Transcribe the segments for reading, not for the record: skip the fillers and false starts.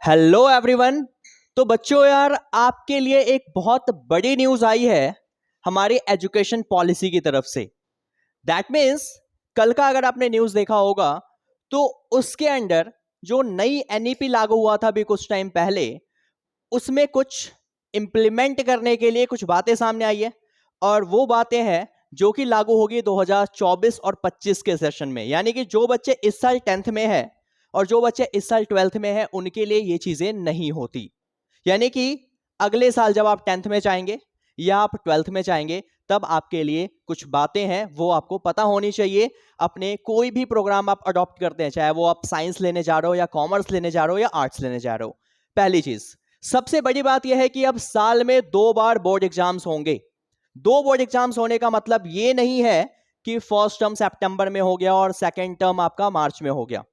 Hello everyone. तो बच्चों यार, आपके लिए एक बहुत बड़ी न्यूज़ आई है हमारी एजुकेशन पॉलिसी की तरफ से। दैट मीन्स कल का अगर आपने न्यूज़ देखा होगा तो उसके अंडर जो नई एनईपी लागू हुआ था अभी कुछ टाइम पहले, उसमें कुछ इम्प्लीमेंट करने के लिए कुछ बातें सामने आई है। और वो बातें हैं जो कि लागू होगी 2024 और 25 के सेशन में। यानी कि जो बच्चे इस साल 10th में है और जो बच्चे इस साल 12th में है उनके लिए ये चीजें नहीं होती। यानी कि अगले साल जब आप 10th में जाएंगे या आप 12th में जाएंगे तब आपके लिए कुछ बातें हैं वो आपको पता होनी चाहिए। अपने कोई भी प्रोग्राम आप अडॉप्ट करते हैं, चाहे वो आप साइंस लेने जा रहे हो या कॉमर्स लेने जा रहे हो या आर्ट्स लेने जा रहे हो। पहली चीज, सबसे बड़ी बात यह है कि अब साल में 2 बार बोर्ड एग्जाम्स होंगे। 2 बोर्ड एग्जाम्स होने का मतलब ये नहीं है कि फर्स्ट टर्म सितंबर में हो गया और सेकेंड टर्म आपका मार्च में हो गया।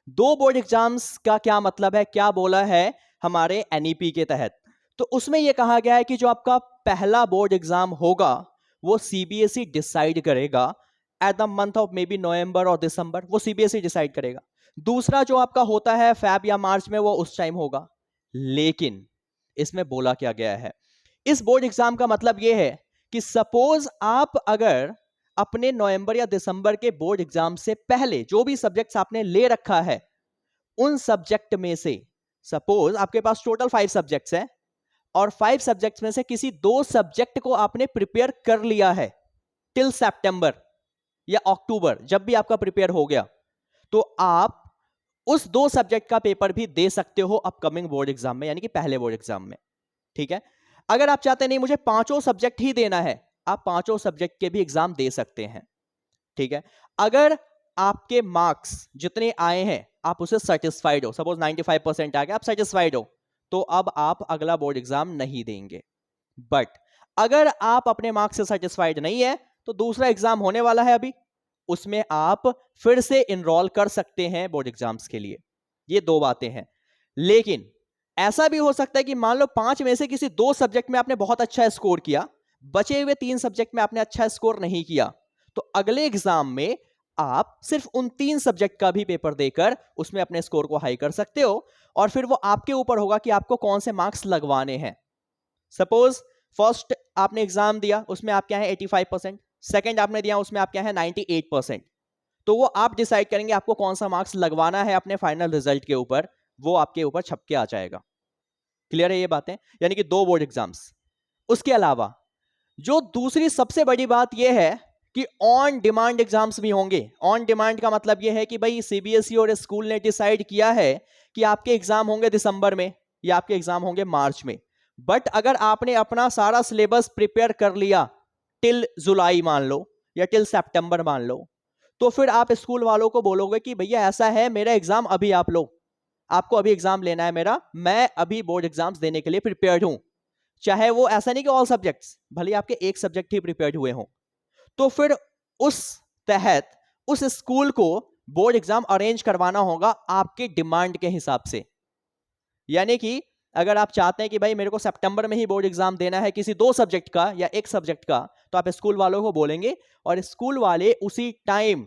2 बोर्ड एग्जाम्स का क्या मतलब है, क्या बोला है हमारे एनईपी के तहत? तो उसमें यह कहा गया है कि जो आपका पहला बोर्ड एग्जाम होगा वो सीबीएसई डिसाइड करेगा at the month of may be नवंबर और दिसंबर, वो सीबीएसई डिसाइड करेगा। दूसरा जो आपका होता है फेब या मार्च में, वो उस टाइम होगा। लेकिन इसमें बोला क्या गया है, इस बोर्ड एग्जाम का मतलब यह है कि सपोज आप अगर अपने नवंबर या दिसंबर के बोर्ड एग्जाम से पहले जो भी सब्जेक्ट्स आपने ले रखा है उन सब्जेक्ट में से, सपोज आपके पास टोटल 5 सब्जेक्ट्स हैं और 5 सब्जेक्ट्स में से किसी 2 सब्जेक्ट को आपने प्रिपेयर कर लिया है टिल सितंबर या अक्टूबर, जब भी आपका प्रिपेयर हो गया, तो आप उस 2 सब्जेक्ट का पेपर भी दे सकते हो अपकमिंग बोर्ड एग्जाम में, यानी कि पहले बोर्ड एग्जाम में। ठीक है। अगर आप चाहते नहीं मुझे 5 सब्जेक्ट ही देना है, आप 5 सब्जेक्ट के भी एग्जाम दे सकते हैं। ठीक है। अगर आपके मार्क्स जितने आए हैं आप उसे सेटिस्फाइड हो, सपोज 95% आ गया, आप सेटिस्फाइड हो, तो अब आप अगला बोर्ड एग्जाम नहीं देंगे। बट अगर आप अपने मार्क्स से सेटिस्फाइड नहीं है तो दूसरा एग्जाम होने वाला है अभी, उसमें आप फिर से इनरोल कर सकते हैं बोर्ड एग्जाम्स के लिए। ये 2 बातें हैं। लेकिन ऐसा भी हो सकता है कि मान लो 5 में से किसी 2 सब्जेक्ट में आपने बहुत अच्छा स्कोर किया, बचे हुए 3 सब्जेक्ट में आपने अच्छा स्कोर नहीं किया, तो अगले एग्जाम में आप सिर्फ उन 3 सब्जेक्ट का भी पेपर देकर उसमें अपने स्कोर को हाई कर सकते हो। और फिर वो आपके ऊपर होगा कि आपको कौन से मार्क्स लगवाने हैं। सपोज फर्स्ट आपने एग्जाम दिया, उसमें आप क्या है 85%, सेकेंड आपने दिया उसमें आप क्या है 98%, तो वो आप डिसाइड करेंगे आपको कौन सा मार्क्स लगवाना है अपने फाइनल रिजल्ट के ऊपर, वो आपके ऊपर छप के आ जाएगा। क्लियर है ये बातें? यानी कि 2 बोर्ड एग्जाम्स। उसके अलावा जो दूसरी सबसे बड़ी बात यह है कि ऑन डिमांड एग्जाम्स भी होंगे। ऑन डिमांड का मतलब यह है कि भाई सीबीएसई और स्कूल ने डिसाइड किया है कि आपके एग्जाम होंगे दिसंबर में या आपके एग्जाम होंगे मार्च में, बट अगर आपने अपना सारा सिलेबस प्रिपेयर कर लिया टिल जुलाई मान लो या टिल सितंबर मान लो, तो फिर आप स्कूल वालों को बोलोगे कि भैया ऐसा है मेरा एग्जाम अभी आप लो, आपको अभी एग्जाम लेना है मेरा, मैं अभी बोर्ड एग्जाम्स देने के लिए प्रिपेयर्ड हूं। चाहे वो ऐसा नहीं कि ऑल सब्जेक्ट्स, भले आपके एक सब्जेक्ट ही प्रिपेयर्ड हुए हों, तो फिर उस तहत उस स्कूल को बोर्ड एग्जाम अरेंज करवाना होगा आपके डिमांड के हिसाब से। यानी कि अगर आप चाहते हैं कि भाई मेरे को सितंबर में ही बोर्ड एग्जाम देना है किसी 2 सब्जेक्ट का या एक सब्जेक्ट का, तो आप स्कूल वालों को बोलेंगे और स्कूल वाले उसी time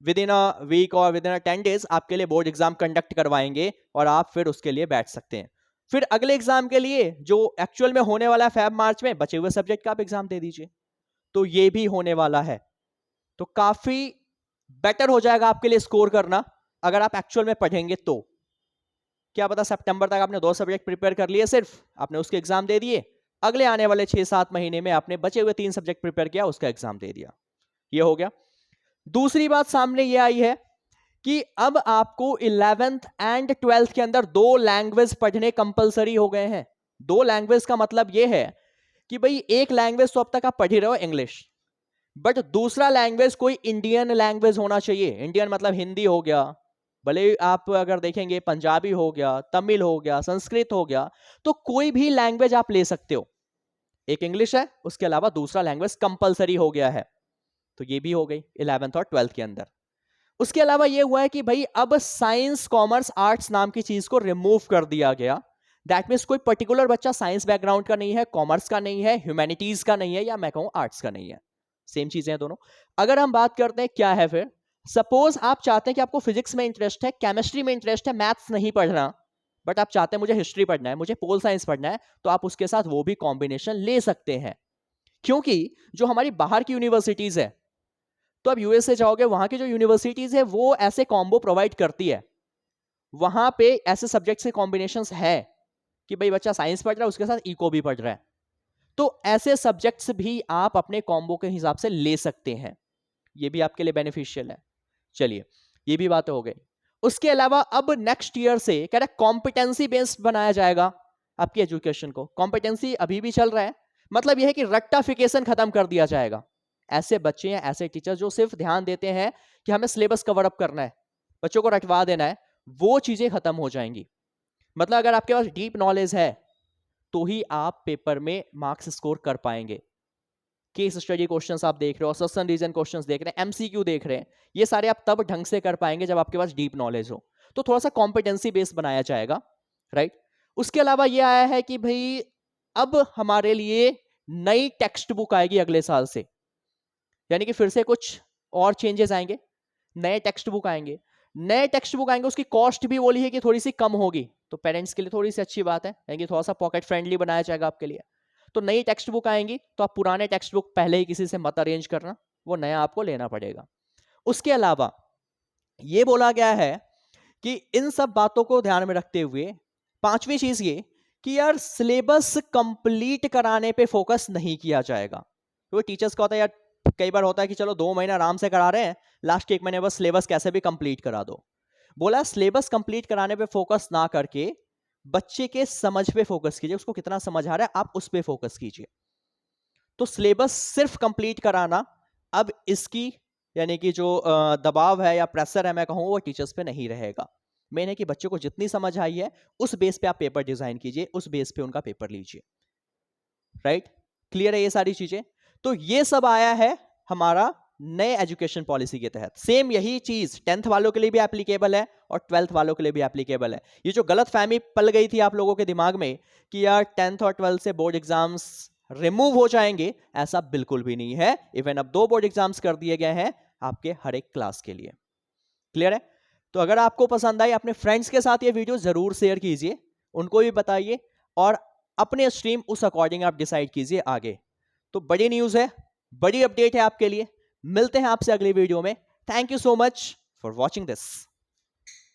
with in a week और विद इन अ 10 डेज आपके लिए बोर्ड एग्जाम कंडक्ट करवाएंगे और आप फिर उसके लिए बैठ सकते हैं। फिर अगले एग्जाम के लिए जो एक्चुअल में होने वाला है फेब मार्च में, बचे हुए सब्जेक्ट का आप एग्जाम दे दीजिए। तो ये भी होने वाला है। तो काफी बेटर हो जाएगा आपके लिए स्कोर करना अगर आप एक्चुअल में पढ़ेंगे तो। क्या पता सितंबर तक आपने 2 सब्जेक्ट प्रिपेयर कर लिए, सिर्फ आपने उसके एग्जाम दे दिए, अगले आने वाले 6-7 महीने में आपने बचे हुए 3 सब्जेक्ट प्रिपेयर किया, उसका एग्जाम दे दिया। ये हो गया। दूसरी बात सामने ये आई है कि अब आपको 11th एंड 12th के अंदर 2 लैंग्वेज पढ़ने कंपलसरी हो गए हैं। 2 लैंग्वेज का मतलब ये है कि भाई एक लैंग्वेज तो अब तक आप पढ़ ही रहे हो इंग्लिश, बट दूसरा लैंग्वेज कोई इंडियन लैंग्वेज होना चाहिए। इंडियन मतलब हिंदी हो गया, भले आप अगर देखेंगे पंजाबी हो गया, तमिल हो गया, संस्कृत हो गया, तो कोई भी लैंग्वेज आप ले सकते हो। एक इंग्लिश है, उसके अलावा दूसरा लैंग्वेज कंपलसरी हो गया है। तो ये भी हो गई 11th और 12th के अंदर। उसके अलावा ये हुआ है कि भाई अब साइंस कॉमर्स आर्ट्स नाम की चीज को रिमूव कर दिया गया। दैट मीन्स कोई पर्टिकुलर बच्चा साइंस बैकग्राउंड का नहीं है, कॉमर्स का नहीं है, ह्यूमैनिटीज का नहीं है, या मैं कहूं आर्ट्स का नहीं है, सेम चीजें हैं दोनों। अगर हम बात करते हैं क्या है फिर, सपोज आप चाहते हैं कि आपको फिजिक्स में इंटरेस्ट है, केमिस्ट्री में इंटरेस्ट है, मैथ्स नहीं पढ़ना, बट आप चाहते हैं मुझे हिस्ट्री पढ़ना है, मुझे पोल साइंस पढ़ना है, तो आप उसके साथ वो भी कॉम्बिनेशन ले सकते हैं। क्योंकि जो हमारी बाहर की यूनिवर्सिटीज है, तो अब यूएसए जाओगे, वहां की जो यूनिवर्सिटीज है वो ऐसे कॉम्बो प्रोवाइड करती है, वहां पे ऐसे सब्जेक्ट से कॉम्बिनेशंस है कि भाई बच्चा साइंस पढ़ रहा है उसके साथ इको भी पढ़ रहा है, तो ऐसे सब्जेक्ट्स भी आप अपने कॉम्बो के हिसाब से ले सकते हैं, ये भी आपके लिए बेनिफिशियल है। चलिए, ये भी बात हो गई। उसके अलावा अब नेक्स्ट ईयर से कह रहा है कॉम्पिटेंसी बेस्ड बनाया जाएगा आपकी एजुकेशन को। कॉम्पिटेंसी अभी भी चल रहा है, मतलब यह है कि रट्टाफिकेशन खत्म कर दिया जाएगा। ऐसे बच्चे हैं, ऐसे टीचर जो सिर्फ ध्यान देते हैं कि हमें सिलेबस कवर अप करना है, बच्चों को रटवा देना है, वो चीजें खत्म हो जाएंगी। मतलब अगर आपके पास डीप नॉलेज है तो ही आप पेपर में मार्क्स स्कोर कर पाएंगे। केस स्टडी क्वेश्चंस आप देख रहे हो, सस्सन रीजन क्वेश्चंस देख रहे हैं, एमसीक्यू देख रहे हैं, ये सारे आप तब ढंग से कर पाएंगे जब आपके पास डीप नॉलेज हो। तो थोड़ा सा कॉम्पिटेंसी बेस्ड बनाया जाएगा, राइट। उसके अलावा ये आया है कि भाई अब हमारे लिए नई टेक्स्ट बुक आएगी अगले साल से, यानी कि फिर से कुछ और चेंजेस आएंगे, नए टेक्स्ट बुक आएंगे। नए टेक्स्ट बुक आएंगे, उसकी कॉस्ट भी बोली है कि थोड़ी सी कम होगी, तो पेरेंट्स के लिए थोड़ी सी अच्छी बात है, यानी कि थोड़ा सा पॉकेट फ्रेंडली बनाया जाएगा आपके लिए। तो नई टेक्स्ट बुक आएंगी, तो आप पुराने टेक्स्ट बुक पहले ही किसी से मत अरेंज करना, वो नया आपको लेना पड़ेगा। उसके अलावा ये बोला गया है कि इन सब बातों को ध्यान में रखते हुए पांचवी चीज ये कि यार सिलेबस कंप्लीट कराने पे फोकस नहीं किया जाएगा। तो टीचर्स का होता है यार, कई बार होता है कि चलो 2 महीना आराम से करा रहे हैं, लास्ट के 1 महीने बस सिलेबस कैसे भी कंप्लीट करा दो। बोला सिलेबस कंप्लीट कराने पे फोकस ना करके बच्चे के समझ पे फोकस कीजिए, उसको कितना समझ आ रहा है आप उस पे फोकस कीजिए। तो सिलेबस सिर्फ कंप्लीट कराना अब इसकी यानी कि जो दबाव है या प्रेशर है मैं कहूँ, वो टीचर्स पे नहीं रहेगा। मेन है कि बच्चों को जितनी समझ आई है उस बेस पे आप पेपर डिजाइन कीजिए, उस बेस पे उनका पेपर लीजिए, राइट। क्लियर है ये सारी चीजें। तो ये सब आया है हमारा नए एजुकेशन पॉलिसी के तहत। सेम यही चीज 10th वालों के लिए भी एप्लीकेबल है और 12th वालों के लिए भी एप्लीकेबल है। ये जो गलत फहमी पल गई थी आप लोगों के दिमाग में कि यार 10th और 12th से बोर्ड एग्जाम्स रिमूव हो जाएंगे, ऐसा बिल्कुल भी नहीं है। इवन अब 2 बोर्ड एग्जाम्स कर दिए गए हैं आपके हर एक क्लास के लिए। क्लियर है। तो अगर आपको पसंद आई, अपने फ्रेंड्स के साथ ये वीडियो जरूर शेयर कीजिए, उनको भी बताइए, और अपने स्ट्रीम उस अकॉर्डिंग आप डिसाइड कीजिए आगे। तो बड़ी न्यूज़ है, बड़ी अपडेट है आपके लिए। मिलते हैं आपसे अगली वीडियो में। Thank you so much for watching this.